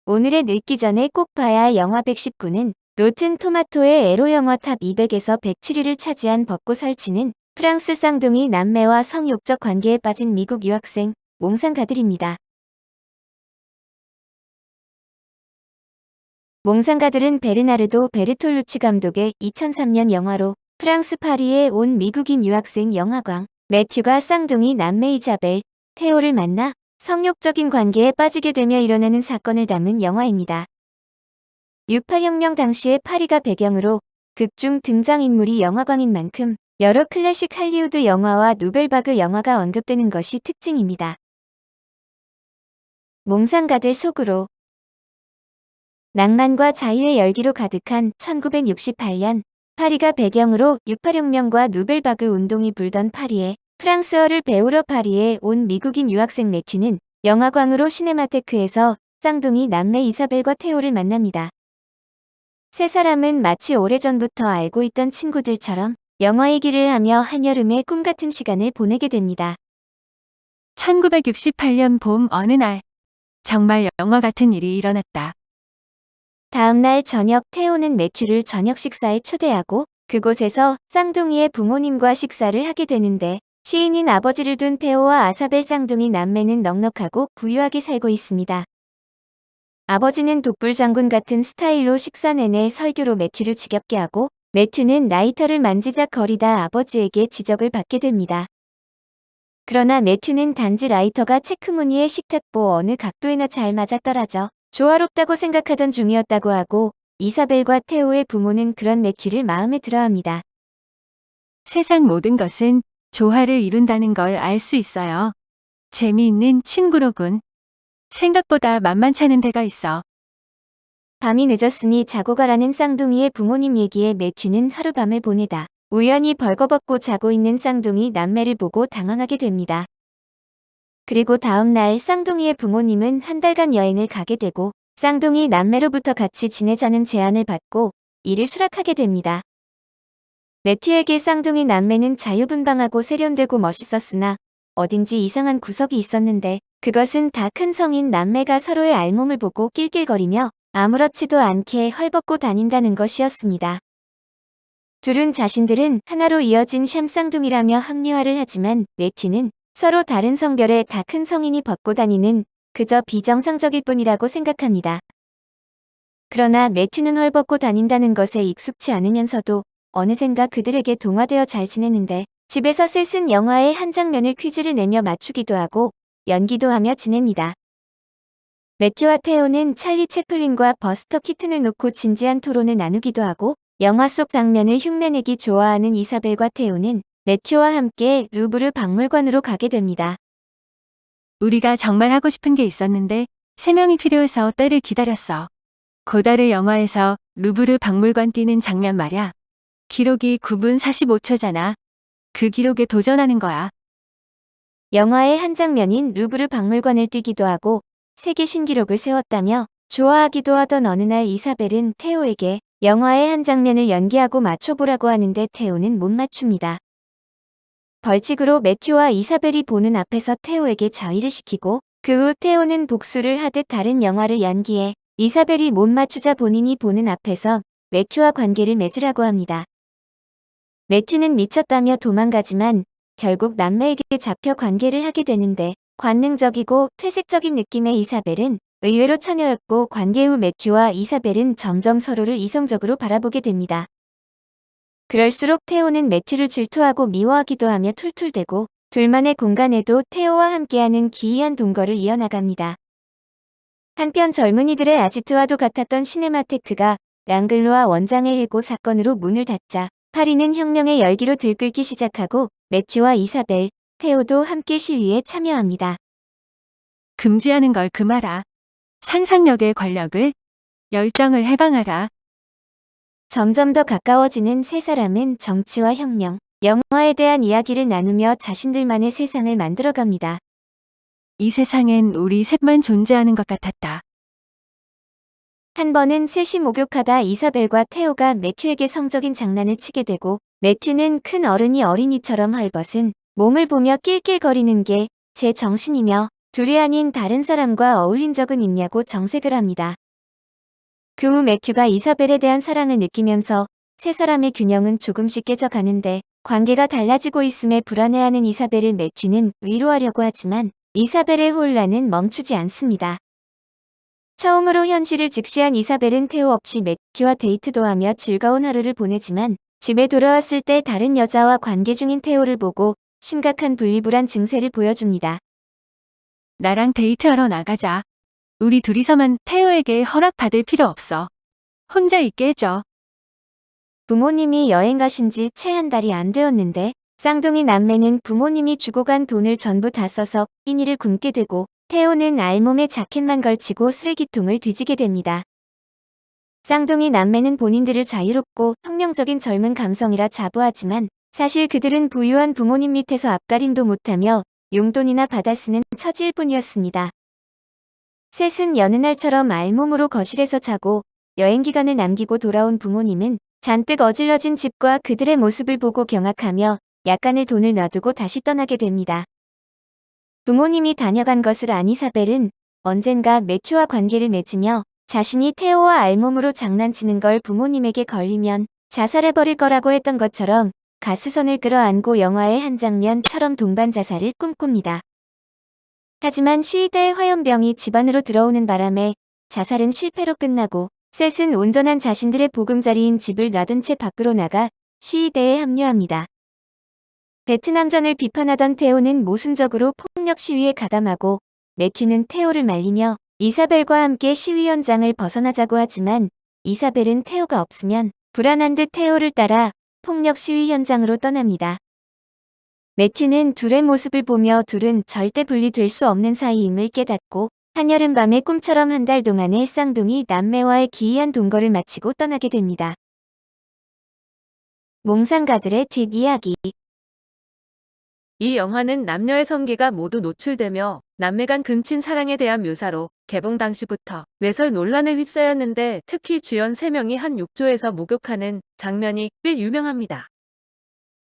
오늘의 늙기 전에 꼭 봐야 할 영화 119는 로튼 토마토의 에로 영화 탑 200에서 107위를 차지한 벚꽃 설치는 프랑스 쌍둥이 남매와 성욕적 관계에 빠진 미국 유학생 몽상가들입니다. 몽상가들은 베르나르도 베르톨루치 감독의 2003년 영화로 프랑스 파리에 온 미국인 유학생 영화광 매튜가 쌍둥이 남매 이자벨, 테오를 만나 성욕적인 관계에 빠지게 되며 일어나는 사건을 담은 영화입니다. 68혁명 당시의 파리가 배경으로 극중 등장인물이 영화광인 만큼 여러 클래식 할리우드 영화와 누벨바그 영화가 언급되는 것이 특징입니다. 몽상가들 속으로 낭만과 자유의 열기로 가득한 1968년 파리가 배경으로 68혁명과 누벨바그 운동이 불던 파리에 프랑스어를 배우러 파리에 온 미국인 유학생 매튜는 영화광으로 시네마테크에서 쌍둥이 남매 이사벨과 테오를 만납니다. 세 사람은 마치 오래전부터 알고 있던 친구들처럼 영화 얘기를 하며 한여름의 꿈같은 시간을 보내게 됩니다. 1968년 봄 어느 날 정말 영화 같은 일이 일어났다. 다음날 저녁 테오는 매튜를 저녁 식사에 초대하고 그곳에서 쌍둥이의 부모님과 식사를 하게 되는데 시인인 아버지를 둔 테오와 아사벨 쌍둥이 남매는 넉넉하고 부유하게 살고 있습니다. 아버지는 독불 장군 같은 스타일로 식사 내내 설교로 매튜를 지겹게 하고 매튜는 라이터를 만지작거리다 아버지에게 지적을 받게 됩니다. 그러나 매튜는 단지 라이터가 체크무늬의 식탁보 어느 각도에나 잘 맞아떨어져 조화롭다고 생각하던 중이었다고 하고 이사벨과 테오의 부모는 그런 매튜를 마음에 들어합니다. 세상 모든 것은 조화를 이룬다는 걸 알 수 있어요. 재미있는 친구로군. 생각보다 만만찮은 데가 있어. 밤이 늦었으니 자고 가라는 쌍둥이의 부모님 얘기에 매튜는 하룻밤을 보내다 우연히 벌거벗고 자고 있는 쌍둥이 남매를 보고 당황하게 됩니다. 그리고 다음 날 쌍둥이의 부모님은 한 달간 여행을 가게 되고 쌍둥이 남매로부터 같이 지내자는 제안을 받고 이를 수락하게 됩니다. 매튜에게 쌍둥이 남매는 자유분방하고 세련되고 멋있었으나 어딘지 이상한 구석이 있었는데 그것은 다 큰 성인 남매가 서로의 알몸을 보고 낄낄거리며 아무렇지도 않게 헐벗고 다닌다는 것이었습니다. 둘은 자신들은 하나로 이어진 샴쌍둥이라며 합리화를 하지만 매튜는 서로 다른 성별의 다 큰 성인이 벗고 다니는 그저 비정상적일 뿐이라고 생각합니다. 그러나 매튜는 헐벗고 다닌다는 것에 익숙치 않으면서도 어느샌가 그들에게 동화되어 잘 지내는데 집에서 셋은 영화의 한 장면을 퀴즈를 내며 맞추기도 하고 연기도 하며 지냅니다. 매튜와 테오는 찰리 채플린과 버스터 키튼을 놓고 진지한 토론을 나누기도 하고 영화 속 장면을 흉내내기 좋아하는 이사벨과 테오는 매튜와 함께 루브르 박물관으로 가게 됩니다. 우리가 정말 하고 싶은 게 있었는데 3명이 필요해서 때를 기다렸어. 고다르 영화에서 루브르 박물관 뛰는 장면 말야. 기록이 9분 45초잖아. 그 기록에 도전하는 거야. 영화의 한 장면인 루브르 박물관을 뛰기도 하고 세계 신기록을 세웠다며 좋아하기도 하던 어느 날 이사벨은 테오에게 영화의 한 장면을 연기하고 맞춰보라고 하는데 테오는 못 맞춥니다. 벌칙으로 매튜와 이사벨이 보는 앞에서 테오에게 자위를 시키고 그 후 테오는 복수를 하듯 다른 영화를 연기해 이사벨이 못 맞추자 본인이 보는 앞에서 매튜와 관계를 맺으라고 합니다. 매튜는 미쳤다며 도망가지만 결국 남매에게 잡혀 관계를 하게 되는데 관능적이고 퇴색적인 느낌의 이사벨은 의외로 처녀였고 관계 후 매튜와 이사벨은 점점 서로를 이성적으로 바라보게 됩니다. 그럴수록 테오는 매튜를 질투하고 미워하기도 하며 툴툴대고 둘만의 공간에도 테오와 함께하는 기이한 동거를 이어나갑니다. 한편 젊은이들의 아지트와도 같았던 시네마테크가 랑글로와 원장의 해고 사건으로 문을 닫자 파리는 혁명의 열기로 들끓기 시작하고 매튜와 이사벨, 테오도 함께 시위에 참여합니다. 금지하는 걸 금하라. 상상력의 권력을, 열정을 해방하라. 점점 더 가까워지는 세 사람은 정치와 혁명, 영화에 대한 이야기를 나누며 자신들만의 세상을 만들어갑니다. 이 세상엔 우리 셋만 존재하는 것 같았다. 한 번은 셋이 목욕하다 이사벨과 테오가 매튜에게 성적인 장난을 치게 되고 매튜는 큰 어른이 어린이처럼 헐벗은 몸을 보며 낄낄거리는 게 제 정신이며 둘이 아닌 다른 사람과 어울린 적은 있냐고 정색을 합니다. 그 후 매튜가 이사벨에 대한 사랑을 느끼면서 세 사람의 균형은 조금씩 깨져가는데 관계가 달라지고 있음에 불안해하는 이사벨을 매튜는 위로하려고 하지만 이사벨의 혼란은 멈추지 않습니다. 처음으로 현실을 직시한 이사벨은 태호 없이 매튜와 데이트도 하며 즐거운 하루를 보내지만 집에 돌아왔을 때 다른 여자와 관계 중인 태호를 보고 심각한 분리불안 증세를 보여줍니다. 나랑 데이트하러 나가자. 우리 둘이서만 태호에게 허락받을 필요 없어. 혼자 있게 해줘. 부모님이 여행 가신 지 채 한 달이 안 되었는데 쌍둥이 남매는 부모님이 주고 간 돈을 전부 다 써서 끼니를 굶게 되고 태호는 알몸에 자켓만 걸치고 쓰레기통을 뒤지게 됩니다. 쌍둥이 남매는 본인들을 자유롭고 혁명적인 젊은 감성이라 자부하지만 사실 그들은 부유한 부모님 밑에서 앞가림도 못하며 용돈이나 받아 쓰는 처지일 뿐이었습니다. 셋은 여느 날처럼 알몸으로 거실에서 자고 여행 기간을 남기고 돌아온 부모님은 잔뜩 어질러진 집과 그들의 모습을 보고 경악하며 약간의 돈을 놔두고 다시 떠나게 됩니다. 부모님이 다녀간 것을 안 이사벨은 언젠가 매튜와 관계를 맺으며 자신이 태호와 알몸으로 장난치는 걸 부모님에게 걸리면 자살해버릴 거라고 했던 것처럼 가스선을 끌어안고 영화의 한 장면처럼 동반 자살을 꿈꿉니다. 하지만 시위대의 화염병이 집안으로 들어오는 바람에 자살은 실패로 끝나고 셋은 온전한 자신들의 보금자리인 집을 놔둔 채 밖으로 나가 시위대에 합류합니다. 베트남전을 비판하던 태호는 모순적으로 폭력 시위에 가담하고 매튜는 태호를 말리며 이사벨과 함께 시위 현장을 벗어나자고 하지만 이사벨은 태호가 없으면 불안한 듯 태호를 따라 폭력 시위 현장으로 떠납니다. 매튜는 둘의 모습을 보며 둘은 절대 분리될 수 없는 사이임을 깨닫고 한여름밤의 꿈처럼 한 달 동안의 쌍둥이 남매와의 기이한 동거를 마치고 떠나게 됩니다. 몽상가들의 뒷이야기. 이 영화는 남녀의 성기가 모두 노출되며 남매 간 금친 사랑에 대한 묘사로 개봉 당시부터 외설 논란에 휩싸였는데 특히 주연 3명이 한 욕조에서 목욕하는 장면이 꽤 유명합니다.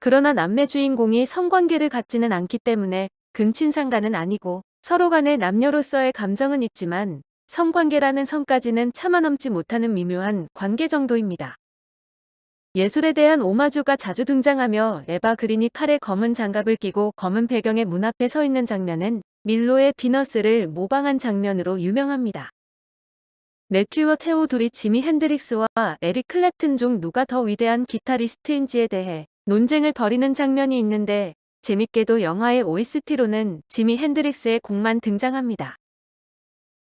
그러나 남매 주인공이 성관계를 갖지는 않기 때문에 금친상가는 아니고 서로 간의 남녀로서의 감정은 있지만 성관계라는 선까지는 참아넘지 못하는 미묘한 관계 정도입니다. 예술에 대한 오마주가 자주 등장하며 에바 그린이 팔에 검은 장갑을 끼고 검은 배경의 문 앞에 서 있는 장면은 밀로의 비너스를 모방한 장면으로 유명합니다. 매튜와 태호 둘이 지미 핸드릭스와 에릭 클랩튼 중 누가 더 위대한 기타리스트인지에 대해 논쟁을 벌이는 장면이 있는데 재밌게도 영화의 OST로는 지미 핸드릭스의 곡만 등장합니다.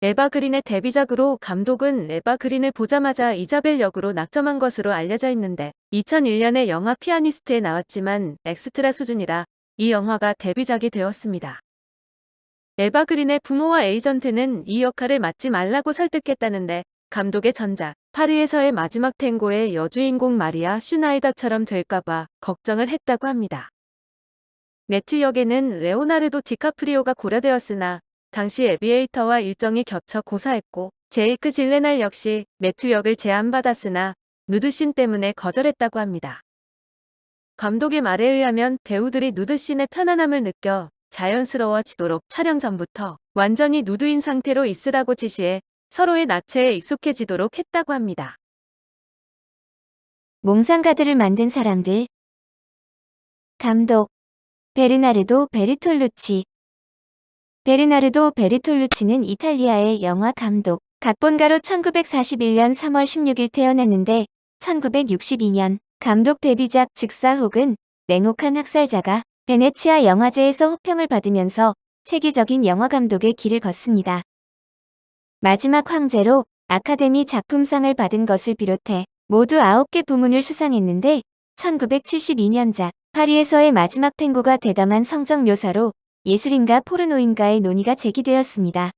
에바 그린의 데뷔작으로 감독은 에바 그린을 보자마자 이자벨 역으로 낙점한 것으로 알려져 있는데 2001년에 영화 피아니스트에 나왔지만 엑스트라 수준이라 이 영화가 데뷔작이 되었습니다. 에바 그린의 부모와 에이전트는 이 역할을 맡지 말라고 설득했다는데 감독의 전작 파리에서의 마지막 탱고의 여주인공 마리아 슈나이더처럼 될까봐 걱정을 했다고 합니다. 매튜 역에는 레오나르도 디카프리오가 고려되었으나 당시 에비에이터와 일정이 겹쳐 고사했고 제이크 질레날 역시 매튜 역을 제안받았으나 누드씬 때문에 거절했다고 합니다. 감독의 말에 의하면 배우들이 누드씬의 편안함을 느껴 자연스러워지도록 촬영 전부터 완전히 누드인 상태로 있으라고 지시해 서로의 나체에 익숙해지도록 했다고 합니다. 몽상가들을 만든 사람들. 감독 베르나르도 베르톨루치. 베르나르도 베르톨루치는 이탈리아의 영화 감독, 각본가로 1941년 3월 16일 태어났는데 1962년 감독 데뷔작 즉사 혹은 냉혹한 학살자가 베네치아 영화제에서 호평을 받으면서 세계적인 영화 감독의 길을 걷습니다. 마지막 황제로 아카데미 작품상을 받은 것을 비롯해 모두 9개 부문을 수상했는데 1972년작 파리에서의 마지막 탱고가 대담한 성적 묘사로 예술인가 포르노인가의 논의가 제기되었습니다.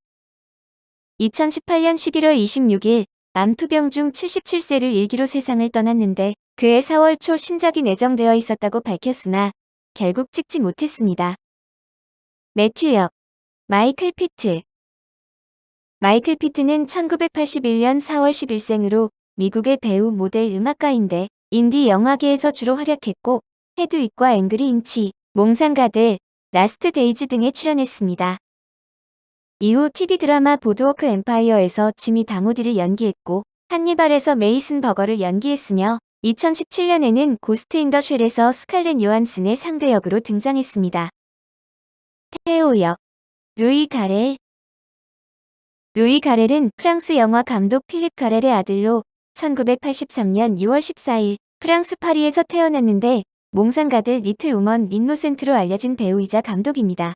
2018년 11월 26일 암투병 중 77세를 일기로 세상을 떠났는데 그해 4월 초 신작이 내정되어 있었다고 밝혔으나 결국 찍지 못했습니다. 매튜 역 마이클 피트. 마이클 피트는 1981년 4월 10일생으로 미국의 배우, 모델, 음악가인데 인디 영화계에서 주로 활약했고 헤드윅과 앵그리 인치, 몽상가들, 라스트 데이즈 등에 출연했습니다. 이후 TV 드라마 보드워크 엠파이어에서 지미 다무디를 연기했고 한니발에서 메이슨 버거를 연기했으며 2017년에는 고스트 인 더 쉘에서 스칼렛 요한슨의 상대 역으로 등장했습니다. 태호 역 루이 가렐 루이 가렐은 프랑스 영화 감독 필립 가렐의 아들로 1983년 6월 14일 프랑스 파리에서 태어났는데 몽상가들 리틀 우먼 린노센트로 알려진 배우이자 감독입니다.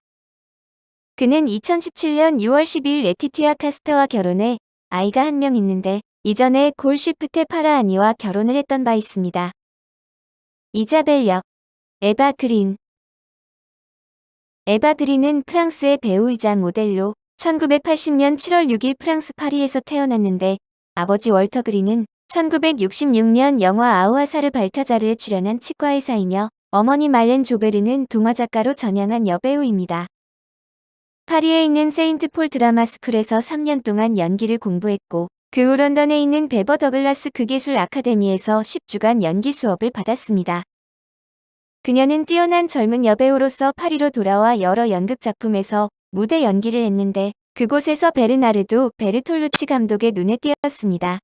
그는 2017년 6월 10일 레티티아 카스터와 결혼해 아이가 한 명 있는데 이전에 골시프테 파라아니와 결혼을 했던 바 있습니다. 이자벨 역 에바 그린 에바 그린은 프랑스의 배우이자 모델로 1980년 7월 6일 프랑스 파리에서 태어났는데 아버지 월터 그린은 1966년 영화 아우아사르 발타자르에 출연한 치과의사이며 어머니 말렌 조베르는 동화작가로 전향한 여배우입니다. 파리에 있는 세인트 폴 드라마 스쿨에서 3년 동안 연기를 공부했고 그 후 런던에 있는 베버 더글라스 극예술 아카데미에서 10주간 연기 수업을 받았습니다. 그녀는 뛰어난 젊은 여배우로서 파리로 돌아와 여러 연극 작품에서 무대 연기를 했는데 그곳에서 베르나르도 베르톨루치 감독의 눈에 띄었습니다.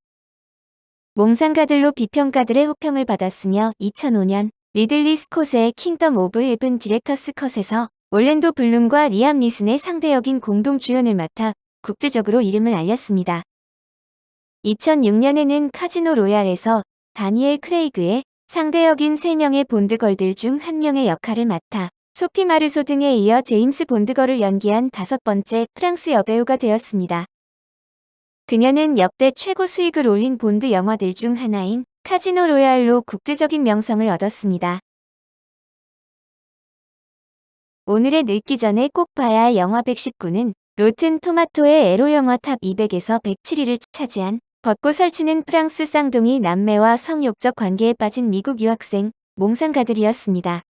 몽상가들로 비평가들의 호평을 받았으며 2005년 리들리 스콧의 킹덤 오브 헤븐 디렉터스 컷에서 올랜도 블룸과 리암 니슨의 상대역인 공동 주연을 맡아 국제적으로 이름을 알렸습니다. 2006년에는 카지노 로얄에서 다니엘 크레이그의 상대역인 3명의 본드걸들 중 1명의 역할을 맡아 소피 마르소 등에 이어 제임스 본드걸을 연기한 5번째 프랑스 여배우가 되었습니다. 그녀는 역대 최고 수익을 올린 본드 영화들 중 하나인 카지노 로얄로 국제적인 명성을 얻었습니다. 오늘의 늙기 전에 꼭 봐야 할 영화 119는 로튼 토마토의 에로 영화 탑 200에서 107위를 차지한 벚꽃 설치는 프랑스 쌍둥이 남매와 성욕적 관계에 빠진 미국 유학생 몽상가들이었습니다.